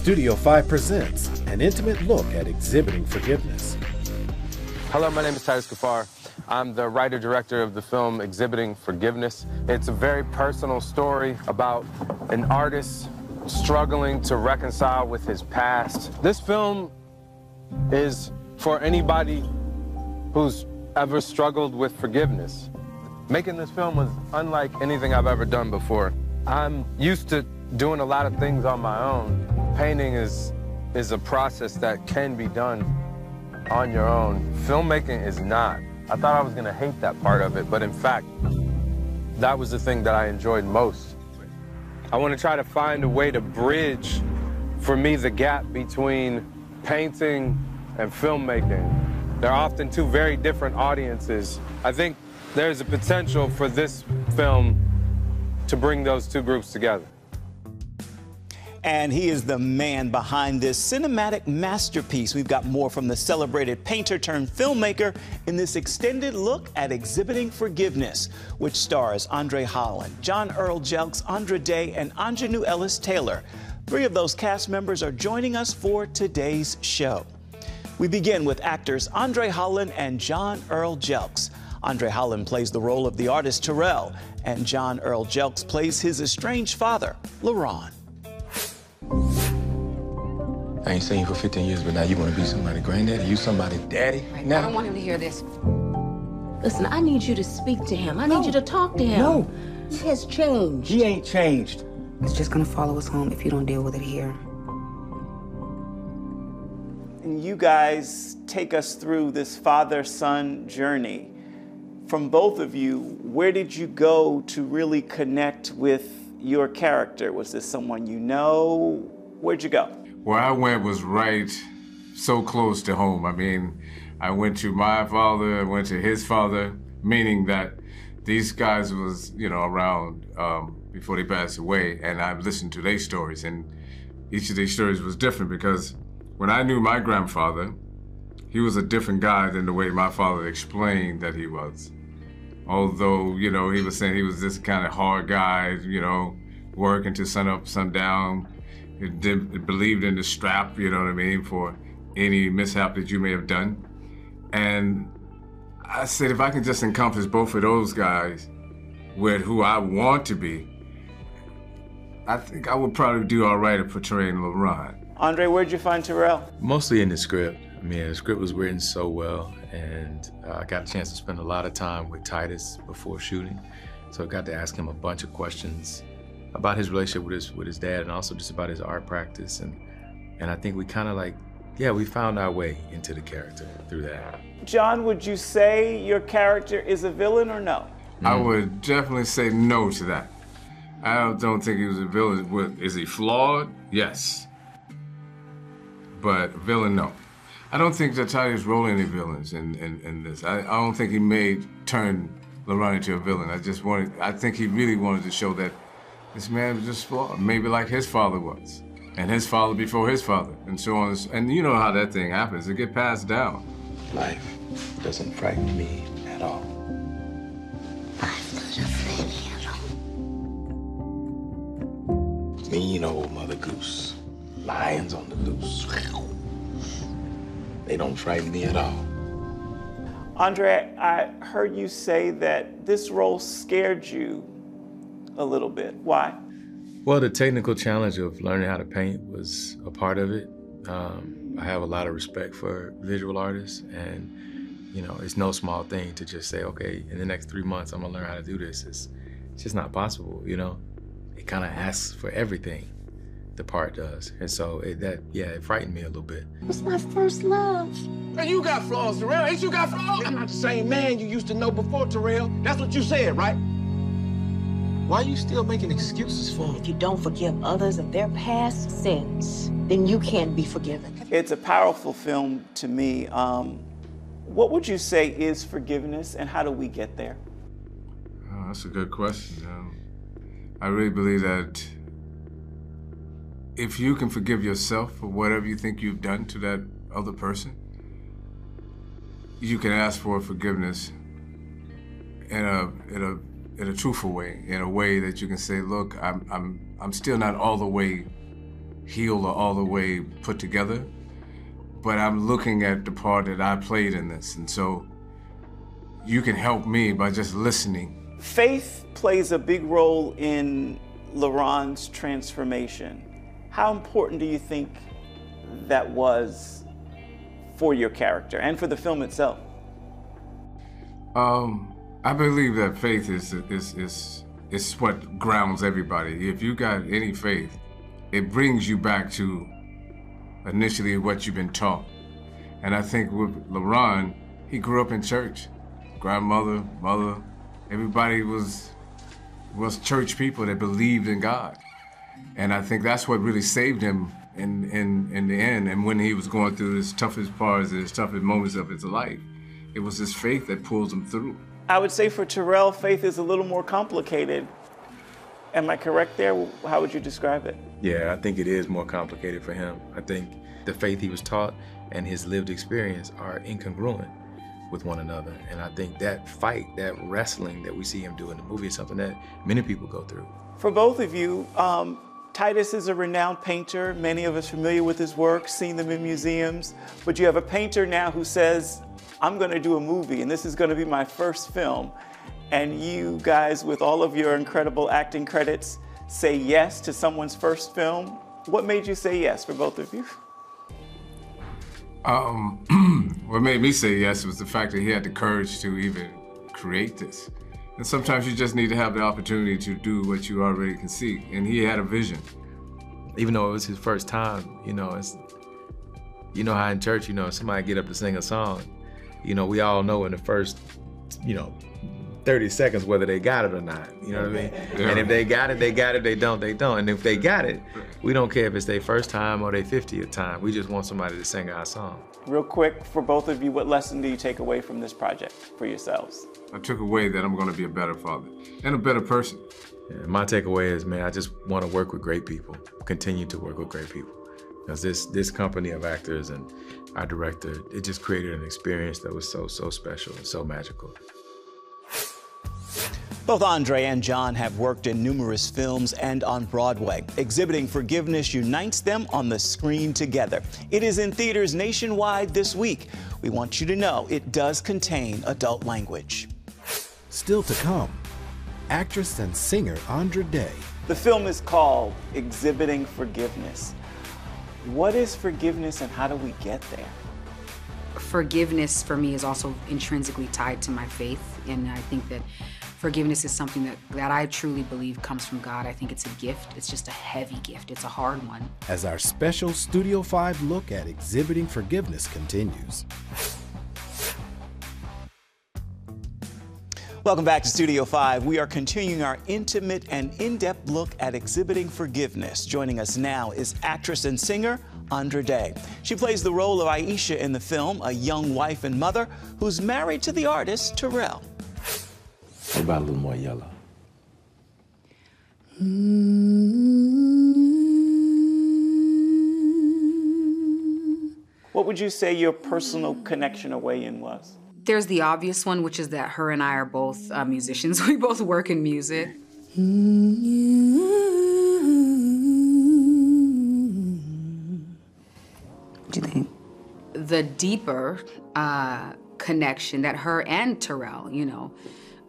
Studio 5 presents an intimate look at exhibiting forgiveness. Hello, my name is Titus Kaphar. I'm the writer-director of the film Exhibiting Forgiveness. It's a very personal story about an artist struggling to reconcile with his past. This film is for anybody who's ever struggled with forgiveness. Making this film was unlike anything I've ever done before. I'm used to doing a lot of things on my own. Painting is a process that can be done on your own. Filmmaking is not. I thought I was gonna hate that part of it, but in fact, that was the thing that I enjoyed most. I want to try to find a way to bridge, for me, the gap between painting and filmmaking. They're often two very different audiences. I think there's a potential for this film to bring those two groups together. And he is the man behind this cinematic masterpiece. We've got more from the celebrated painter turned filmmaker in this extended look at Exhibiting Forgiveness, which stars Andre Holland, John Earl Jelks, Andra Day, and Anjanou Ellis Taylor. 3 of those cast members are joining us for today's show. We begin with actors Andre Holland and John Earl Jelks. Andre Holland plays the role of the artist Terrell, and John Earl Jelks plays his estranged father, LaRon. I ain't seen you for 15 years, but now you want to be somebody's granddaddy? You somebody's daddy right now? I don't want him to hear this. Listen, I need you to speak to him. I need you to talk to him. No. He has changed. He ain't changed. It's just gonna follow us home if you don't deal with it here. And you guys take us through this father-son journey. From both of you, where did you go to really connect with your character? Was this someone you know? Where'd you go? Where I went was right so close to home. I mean, I went to my father, I went to his father, meaning that these guys was, around before they passed away, and I've listened to their stories, and each of these stories was different because when I knew my grandfather, he was a different guy than the way my father explained that he was. Although, he was saying he was this kind of hard guy, working to sun up, sundown. He believed in the strap, for any mishap that you may have done. And I said, if I can just encompass both of those guys with who I want to be, I think I would probably do all right at portraying LaRon. Andre, where'd you find Terrell? Mostly in the script. I mean, the script was written so well, and I got a chance to spend a lot of time with Titus before shooting. So I got to ask him a bunch of questions about his relationship with his dad, and also just about his art practice. And I think we kind of we found our way into the character through that. John, would you say your character is a villain or no? I would definitely say no to that. I don't think he was a villain. Is he flawed? Yes. But villain, no. I don't think that Titus wrote any villains in this. I don't think he turned LaRon into a villain. I think he really wanted to show that this man was just flawed, maybe like his father was, and his father before his father, and so on. And you know how that thing happens. It gets passed down. Life doesn't frighten me at all. Mean old Mother Goose. Lions on the loose. They don't frighten me at all. Andre, I heard you say that this role scared you a little bit. Why? Well, the technical challenge of learning how to paint was a part of it. I have a lot of respect for visual artists, and it's no small thing to just say, okay, in the next 3 months, I'm gonna learn how to do this. It's just not possible, It kind of asks for everything, the part does. And so it frightened me a little bit. It was my first love. Hey, you got flaws, Terrell. Ain't you got flaws? I'm not the same man you used to know before, Terrell. That's what you said, right? Why are you still making excuses for him? If you don't forgive others of their past sins, then you can't be forgiven. It's a powerful film to me. What would you say is forgiveness, and how do we get there? Oh, that's a good question. I really believe that if you can forgive yourself for whatever you think you've done to that other person, you can ask for forgiveness in a truthful way, in a way that you can say, look, I'm still not all the way healed or all the way put together, but I'm looking at the part that I played in this, and so you can help me by just listening. Faith plays a big role in LaRon's transformation. How important do you think that was for your character and for the film itself? I believe that faith is what grounds everybody. If you got any faith, it brings you back to initially what you've been taught. And I think with LaRon, he grew up in church. Grandmother, mother, everybody was church people that believed in God. And I think that's what really saved him in the end. And when he was going through his toughest parts, his toughest moments of his life, it was his faith that pulls him through. I would say for Terrell, faith is a little more complicated. Am I correct there? How would you describe it? Yeah, I think it is more complicated for him. I think the faith he was taught and his lived experience are incongruent with one another. And I think that fight, that wrestling that we see him do in the movie is something that many people go through. For both of you, Titus is a renowned painter. Many of us familiar with his work, seen them in museums. But you have a painter now who says, I'm going to do a movie, and this is going to be my first film. And you guys, with all of your incredible acting credits, say yes to someone's first film. What made you say yes for both of you? What made me say yes was the fact that he had the courage to even create this. And sometimes you just need to have the opportunity to do what you already can see. And he had a vision. Even though it was his first time, you know how in church, somebody get up to sing a song, we all know in the first, 30 seconds whether they got it or not, you know what I mean? Yeah. And if they got it, they got it. They don't, they don't. And if they got it, we don't care if it's their first time or their 50th time. We just want somebody to sing our song. Real quick, for both of you, what lesson do you take away from this project for yourselves? I took away that I'm going to be a better father and a better person. Yeah, my takeaway is, man, I just want to work with great people, continue to work with great people. Because this company of actors and our director, it just created an experience that was so special and so magical. Both Andre and John have worked in numerous films and on Broadway. Exhibiting Forgiveness unites them on the screen together. It is in theaters nationwide this week. We want you to know it does contain adult language. Still to come, actress and singer Andra Day. The film is called Exhibiting Forgiveness. What is forgiveness and how do we get there? Forgiveness for me is also intrinsically tied to my faith, and I think that forgiveness is something that I truly believe comes from God. I think it's a gift. It's just a heavy gift. It's a hard one. As our special Studio 5 look at Exhibiting Forgiveness continues. Welcome back to Studio 5. We are continuing our intimate and in-depth look at Exhibiting Forgiveness. Joining us now is actress and singer Andra Day. She plays the role of Aisha in the film, a young wife and mother who's married to the artist Terrell. What about a little more yellow? What would you say your personal connection or weigh-in was? There's the obvious one, which is that her and I are both musicians. We both work in music. What do you think? The deeper connection that her and Terrell,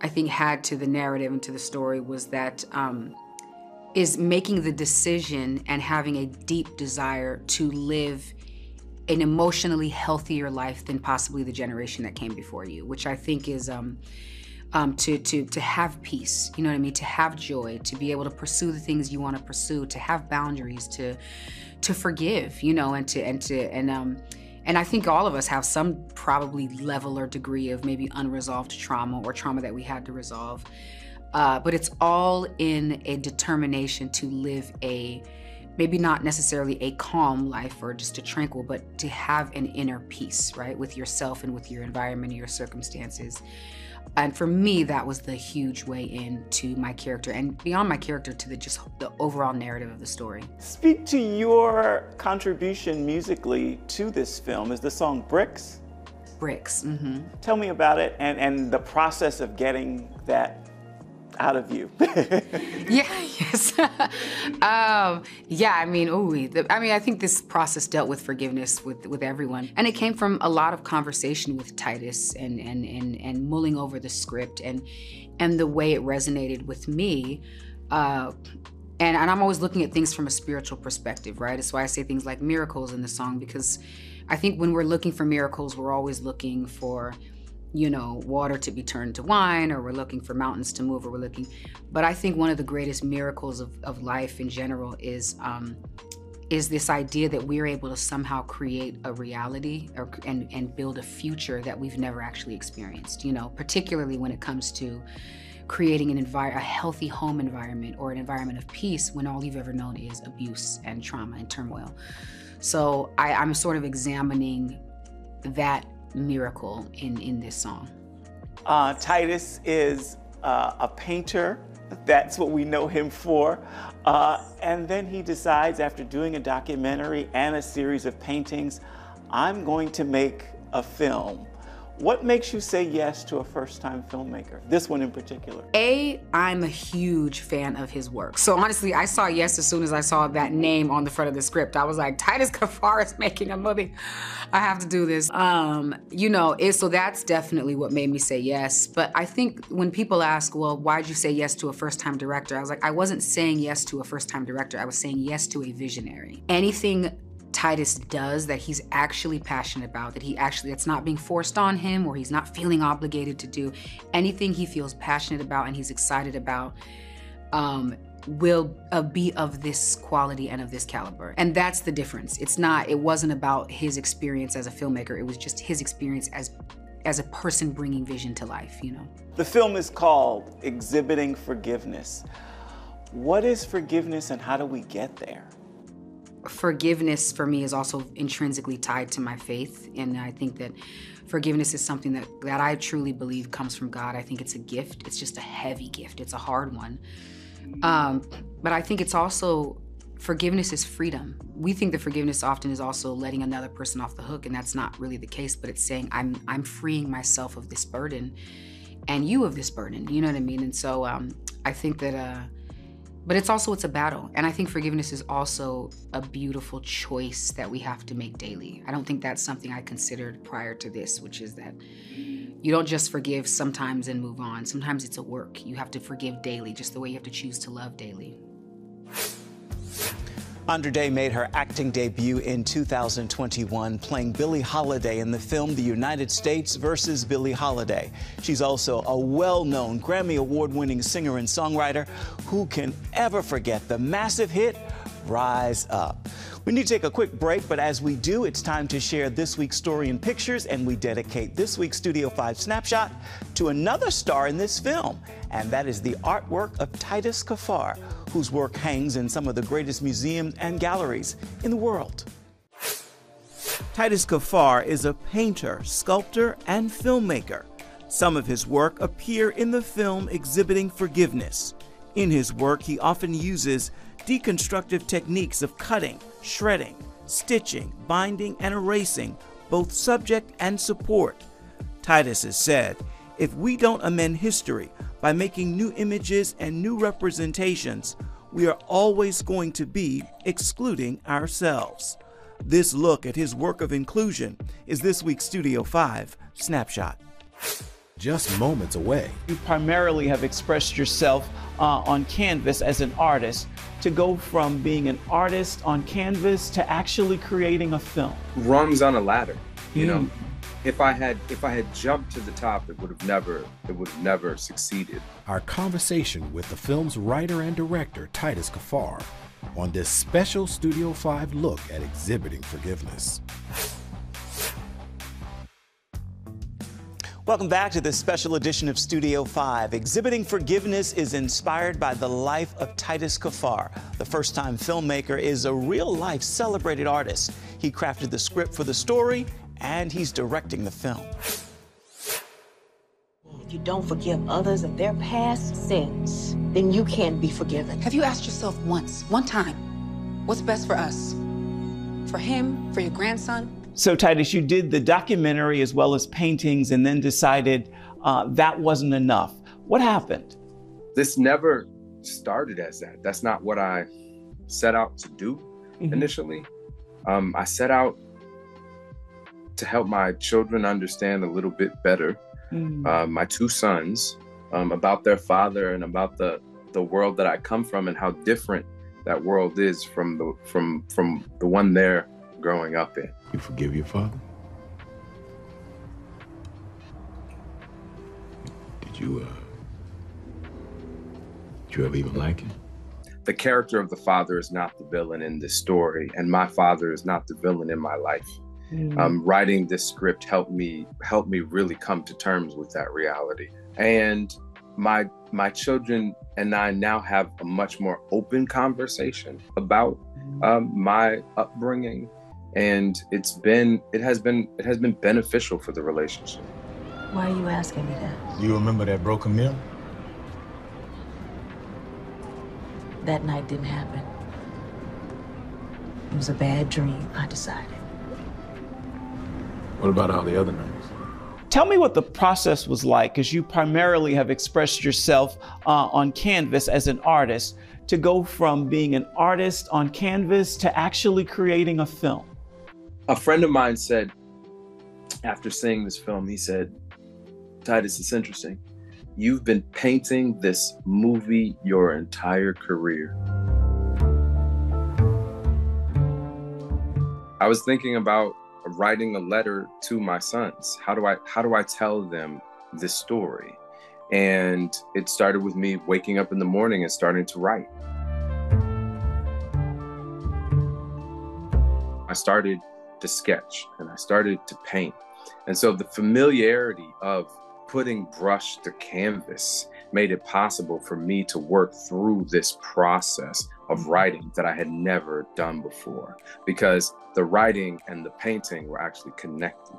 I think had to the narrative and to the story was that is making the decision and having a deep desire to live an emotionally healthier life than possibly the generation that came before you, which I think is to have peace, you know what I mean? To have joy, to be able to pursue the things you want to pursue, to have boundaries, to forgive, and I think all of us have some probably level or degree of maybe unresolved trauma or trauma that we had to resolve. But it's all in a determination to live maybe not necessarily a calm life or just a tranquil, but to have an inner peace, right? With yourself and with your environment and your circumstances. And for me, that was the huge way into my character and beyond my character to the overall narrative of the story. Speak to your contribution musically to this film. Is the song Bricks? Bricks, mm-hmm. Tell me about it and the process of getting that out of you. Yeah, yes. Yeah, I mean, I think this process dealt with forgiveness with everyone. And it came from a lot of conversation with Titus and mulling over the script and the way it resonated with me. And I'm always looking at things from a spiritual perspective, right? That's why I say things like miracles in the song, because I think when we're looking for miracles, we're always looking for, water to be turned to wine, or we're looking for mountains to move, but I think one of the greatest miracles of life in general is this idea that we're able to somehow create a reality and build a future that we've never actually experienced, particularly when it comes to creating a healthy home environment or an environment of peace when all you've ever known is abuse and trauma and turmoil. So I'm sort of examining that miracle in this song. Titus is a painter. That's what we know him for. And then he decides, after doing a documentary and a series of paintings, I'm going to make a film. What makes you say yes to a first-time filmmaker, this one in particular? I'm a huge fan of his work. So honestly, I saw yes as soon as I saw that name on the front of the script. I was like, Titus Kaphar is making a movie. I have to do this. So that's definitely what made me say yes. But I think when people ask, well, why'd you say yes to a first-time director? I was like, I wasn't saying yes to a first-time director. I was saying yes to a visionary. Anything Titus does that he's actually passionate about, that's not being forced on him, or he's not feeling obligated to do, anything he feels passionate about and he's excited about will be of this quality and of this caliber. And that's the difference. It wasn't about his experience as a filmmaker, it was just his experience as a person bringing vision to life, The film is called Exhibiting Forgiveness. What is forgiveness and how do we get there? Forgiveness for me is also intrinsically tied to my faith, and I think that forgiveness is something that I truly believe comes from God. I think it's a gift. It's just a heavy gift. It's a hard one. But I think it's also, forgiveness is freedom. We think that forgiveness often is also letting another person off the hook, and that's not really the case, but it's saying I'm freeing myself of this burden and you of this burden, you know what I mean? And so I think that but it's a battle. And I think forgiveness is also a beautiful choice that we have to make daily. I don't think that's something I considered prior to this, which is that you don't just forgive sometimes and move on. Sometimes it's a work. You have to forgive daily, just the way you have to choose to love daily. Andra Day made her acting debut in 2021, playing Billie Holiday in the film The United States versus Billie Holiday. She's also a well-known Grammy Award-winning singer and songwriter. Who can ever forget the massive hit, Rise Up? We need to take a quick break, but as we do, it's time to share this week's story and pictures, and we dedicate this week's Studio 5 Snapshot to another star in this film, and that is the artwork of Titus Kaphar, whose work hangs in some of the greatest museums and galleries in the world. Titus Kaphar is a painter, sculptor, and filmmaker. Some of his work appear in the film Exhibiting Forgiveness. In his work, he often uses deconstructive techniques of cutting, shredding, stitching, binding, and erasing, both subject and support. Titus has said, if we don't amend history by making new images and new representations, we are always going to be excluding ourselves. This look at his work of inclusion is this week's Studio 5 Snapshot. Just moments away. You primarily have expressed yourself on canvas as an artist. To go from being an artist on canvas to actually creating a film. Rungs on a ladder, you know. If I had jumped to the top, it would have never succeeded. Our conversation with the film's writer and director, Titus Kaphar, on this special Studio 5 look at Exhibiting Forgiveness. Welcome back to this special edition of Studio 5. Exhibiting Forgiveness is inspired by the life of Titus Kaphar. The first-time filmmaker is a real-life celebrated artist. He crafted the script for the story, and he's directing the film. If you don't forgive others of their past sins, then you can't be forgiven. Have you asked yourself one time, what's best for us? For him, for your grandson? So Titus, you did the documentary as well as paintings and then decided that wasn't enough. What happened? this never started as that. That's not what I set out to do initially. I set out to help my children understand a little bit better, my two sons, about their father and about the world that I come from and how different that world is from the one they're growing up in. You forgive your father? Did you ever even like him? The character of the father is not the villain in this story, and my father is not the villain in my life. Writing this script helped me really come to terms with that reality. And my children and I now have a much more open conversation about my upbringing, and it has been beneficial for the relationship. Why are you asking me that? You remember that broken mirror? That night didn't happen. It was a bad dream, I decided. What about all the other nights? Tell me what the process was like, because you primarily have expressed yourself on canvas as an artist, to go from being an artist on canvas to actually creating a film. A friend of mine said, after seeing this film, he said, "Titus, it's interesting. You've been painting this movie your entire career." I was thinking about writing a letter to my sons. How do I tell them this story? And it started with me waking up in the morning and starting to write. I started to sketch and I started to paint. And so the familiarity of putting brush to canvas made it possible for me to work through this process of writing that I had never done before, because the writing and the painting were actually connected.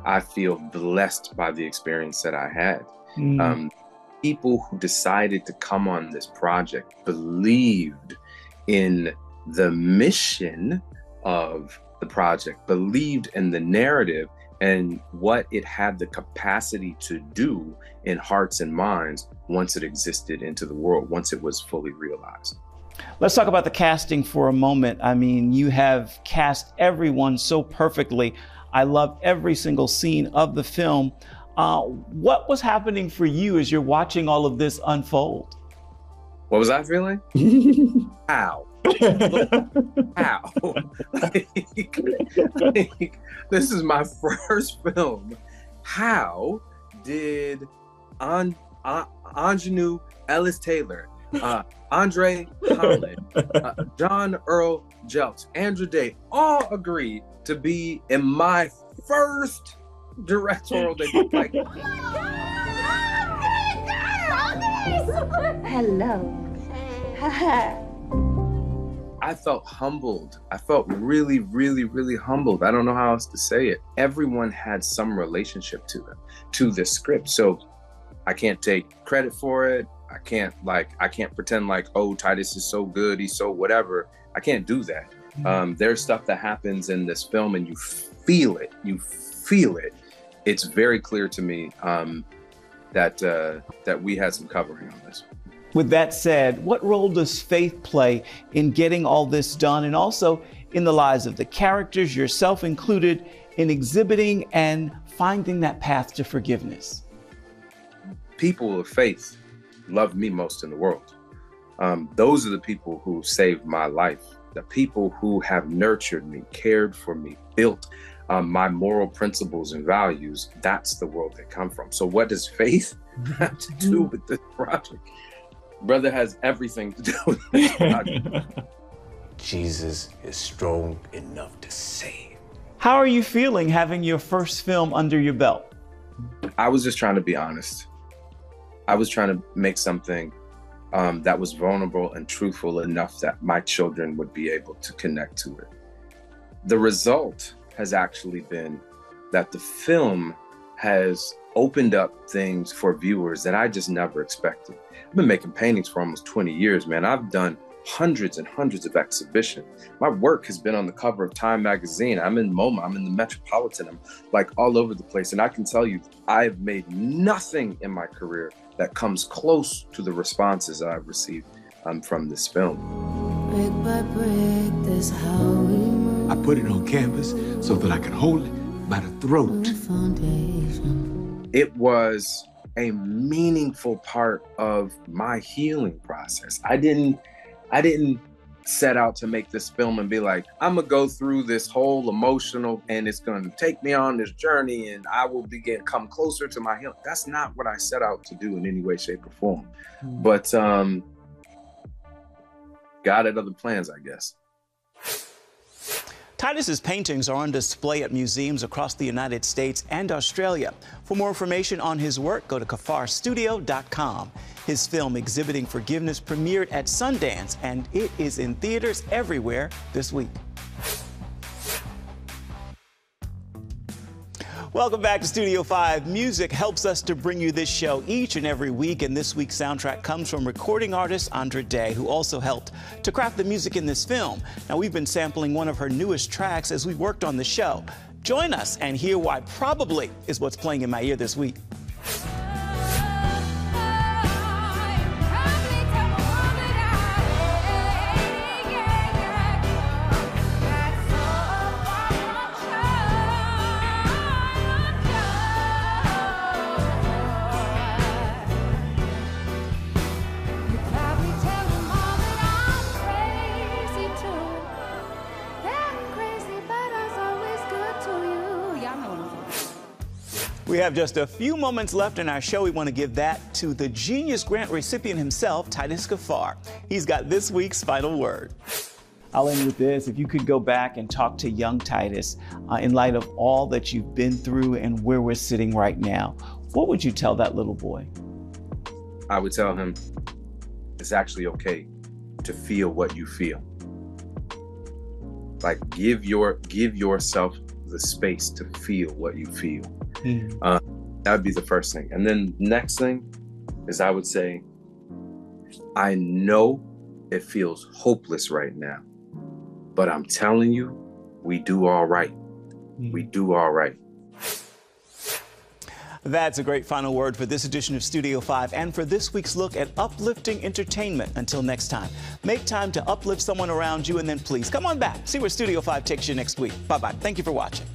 I feel blessed by the experience that I had. People who decided to come on this project believed in the mission of the project, believed in the narrative and what it had the capacity to do in hearts and minds once it existed into the world, once it was fully realized. Let's talk about the casting for a moment. I mean, you have cast everyone so perfectly. I love every single scene of the film. What was happening for you as you're watching all of this unfold? What was I feeling? How? How? This is my first film. How did Anjanou Ellis-Taylor, Andre Holland, John Earl Jelks, Andrew Day all agree to be in my first directorial debut? Like, Hello. I felt humbled. I felt really, really, really humbled. I don't know how else to say it. Everyone had some relationship to this script. So I can't take credit for it. I can't pretend like, oh, Titus is so good, he's so whatever. I can't do that. There's stuff that happens in this film and you feel it. It's very clear to me that we had some covering on this. With that said, what role does faith play in getting all this done, and also in the lives of the characters, yourself included, in exhibiting and finding that path to forgiveness? People of faith love me most in the world. Those are the people who saved my life, the people who have nurtured me, cared for me, built my moral principles and values. That's the world they come from. So what does faith have to do with this project? Brother, has everything to do with this project. Jesus is strong enough to save. How are you feeling having your first film under your belt? I was just trying to be honest. I was trying to make something that was vulnerable and truthful enough that my children would be able to connect to it. The result has actually been that the film has opened up things for viewers that I just never expected. I've been making paintings for almost 20 years, man. I've done hundreds and hundreds of exhibitions. My work has been on the cover of Time magazine. I'm in MoMA, I'm in the Metropolitan, I'm like all over the place. And I can tell you, I've made nothing in my career that comes close to the responses that I've received from this film. Brick by brick, this how we move. I put it on canvas so that I could hold it by the throat. It was a meaningful part of my healing process. I didn't set out to make this film and be like, I'm gonna go through this whole emotional and it's gonna take me on this journey and I will come closer to my healing. That's not what I set out to do in any way, shape, or form. But God had other plans, I guess. Titus's paintings are on display at museums across the United States and Australia. For more information on his work, go to kapharstudio.com. His film, Exhibiting Forgiveness, premiered at Sundance, and it is in theaters everywhere this week. Welcome back to Studio 5. Music helps us to bring you this show each and every week, and this week's soundtrack comes from recording artist Andra Day, who also helped to craft the music in this film. Now, we've been sampling one of her newest tracks as we worked on the show. Join us and hear why Probably is what's playing in my ear this week. We have just a few moments left in our show. We want to give that to the Genius Grant recipient himself, Titus Kaphar. He's got this week's final word. I'll end with this. If you could go back and talk to young Titus in light of all that you've been through and where we're sitting right now, what would you tell that little boy? I would tell him it's actually okay to feel what you feel. Like give yourself the space to feel what you feel. That would be the first thing. And then next thing is I would say, I know it feels hopeless right now, but I'm telling you, we do all right. We do all right. That's a great final word for this edition of Studio 5 and for this week's look at uplifting entertainment. Until next time, make time to uplift someone around you, and then please come on back. See where Studio 5 takes you next week. Bye-bye. Thank you for watching.